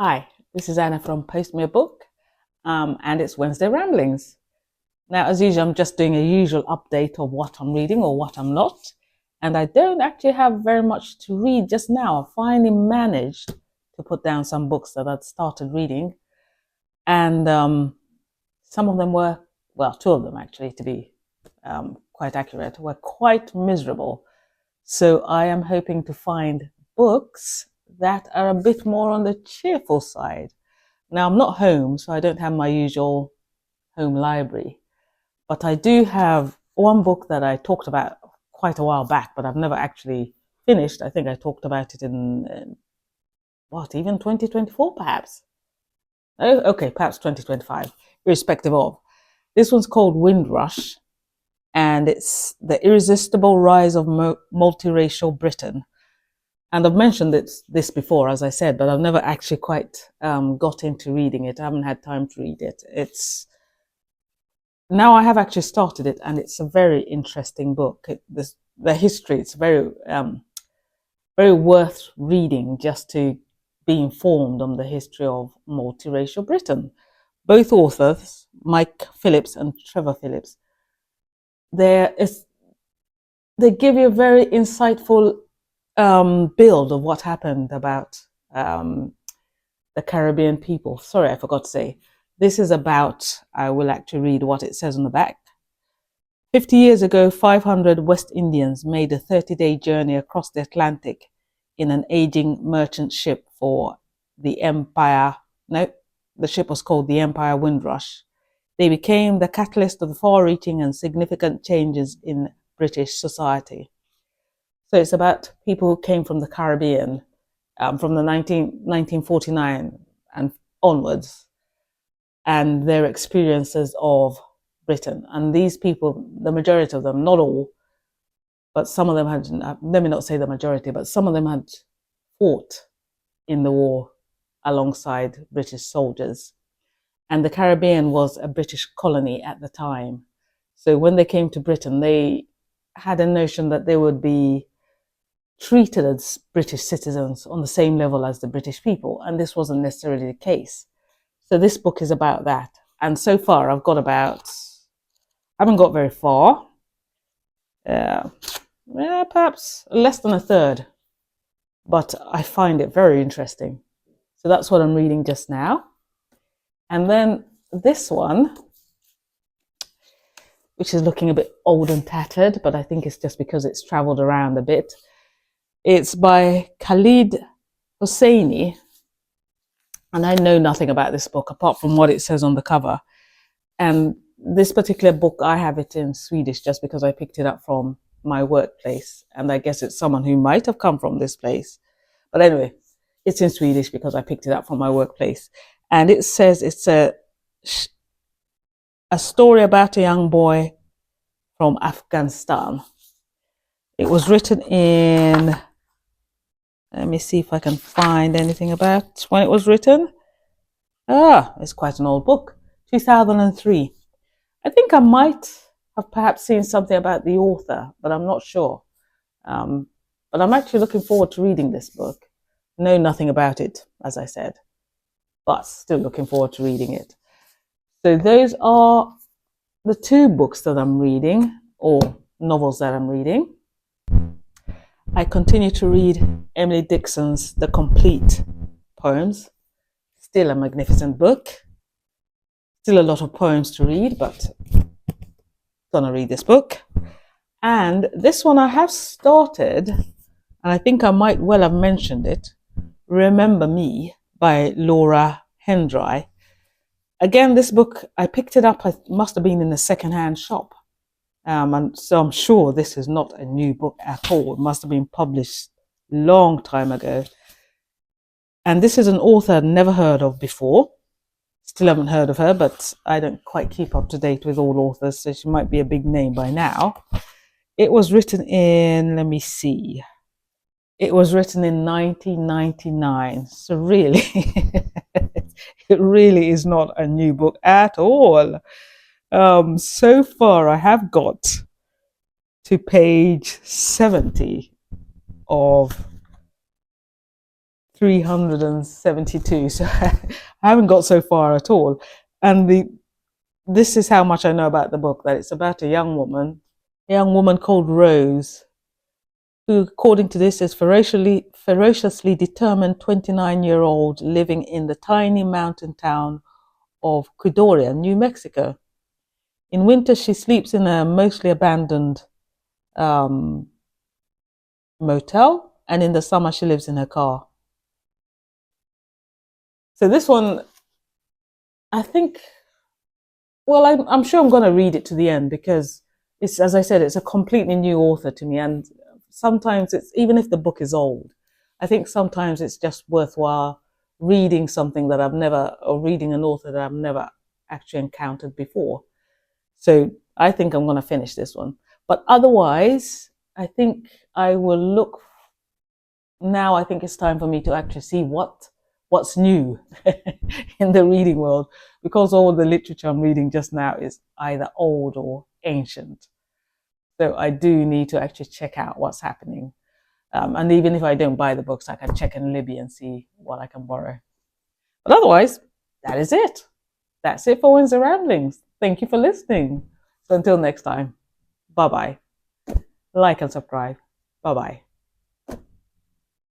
Hi, this is Anna from Post Me a Book, and it's Wednesday Ramblings. Now, as usual, I'm just doing a usual update of what I'm reading or what I'm not, and I don't actually have very much to read just now. I finally managed to put down some books that I'd started reading, and some of them were, well, two of them actually, to be quite accurate, were quite miserable. So I am hoping to find books that are a bit more on the cheerful side. Now, I'm not home, so I don't have my usual home library, but I do have one book that I talked about quite a while back, but I've never actually finished. I think I talked about it in what, even 2024, perhaps? Oh, okay, perhaps 2025, irrespective of. This one's called Windrush, and it's The Irresistible Rise of Multiracial Britain. And I've mentioned this before, as I said, but I've never actually quite got into reading it. I haven't had time to read it. Now I have actually started it, and it's a very interesting book. The history, it's very worth reading just to be informed on the history of multiracial Britain. Both authors, Mike Phillips and Trevor Phillips, there is they give you a very insightful build of what happened about the Caribbean people. Sorry, I forgot to say. This is about, I will actually read what it says on the back. 50 years ago, 500 West Indians made a 30-day journey across the Atlantic in an aging merchant ship for the Empire. No, the ship was called the Empire Windrush. They became the catalyst of the far-reaching and significant changes in British society. So it's about people who came from the Caribbean from the 1949 and onwards, and their experiences of Britain. And these people, the majority of them, not all, but some of them had, let me not say the majority, but some of them had fought in the war alongside British soldiers. And the Caribbean was a British colony at the time. So when they came to Britain, they had a notion that they would be treated as British citizens on the same level as the British people. And this wasn't necessarily the case. So this book is about that. And so far I haven't got very far. Perhaps less than a third. But I find it very interesting. So that's what I'm reading just now. And then this one, which is looking a bit old and tattered, but I think it's just because it's traveled around a bit. It's by Khalid Hosseini, and I know nothing about this book apart from what it says on the cover. And this particular book, I have it in Swedish just because I picked it up from my workplace, and I guess it's someone who might have come from this place. But anyway, it's in Swedish because I picked it up from my workplace. And it says it's a story about a young boy from Afghanistan. It was written in, let me see if I can find anything about when it was written. It's quite an old book, 2003. I think I might have perhaps seen something about the author, but I'm not sure. But I'm actually looking forward to reading this book. Know nothing about it, as I said, but still looking forward to reading it. So those are the two books that I'm reading, or novels that I'm reading. I continue to read Emily Dickinson's The Complete Poems. Still a magnificent book. Still a lot of poems to read, but I'm gonna read this book. And this one I have started, and I think I might well have mentioned it, Remember Me by Laura Hendry. Again, this book, I picked it up, I must have been in a second-hand shop. And so I'm sure this is not a new book at all. It must have been published a long time ago. And this is an author I'd never heard of before. Still haven't heard of her, but I don't quite keep up to date with all authors, so she might be a big name by now. It was written in, let me see, it was written in 1999. So really, it really is not a new book at all. So far, I have got to page 70 of 372. So I haven't got so far at all. And this is how much I know about the book, that it's about a young woman called Rose, who, according to this, is ferociously determined 29-year-old living in the tiny mountain town of Cudoria, New Mexico. In winter, she sleeps in a mostly abandoned um, motel, and in the summer, she lives in her car. So this one, I think, well, I'm sure I'm going to read it to the end, because it's, as I said, it's a completely new author to me. And sometimes it's, even if the book is old, I think sometimes it's just worthwhile reading something that I've never, or reading an author that I've never actually encountered before. So I think I'm going to finish this one. But otherwise, I think I will look now. I think it's time for me to actually see what's new in the reading world, because all the literature I'm reading just now is either old or ancient. So I do need to actually check out what's happening. And even if I don't buy the books, I can check in Libby and see what I can borrow. But otherwise, that is it. That's it for Wednesday Ramblings. Thank you for listening. So until next time, bye bye. Like and subscribe. Bye bye.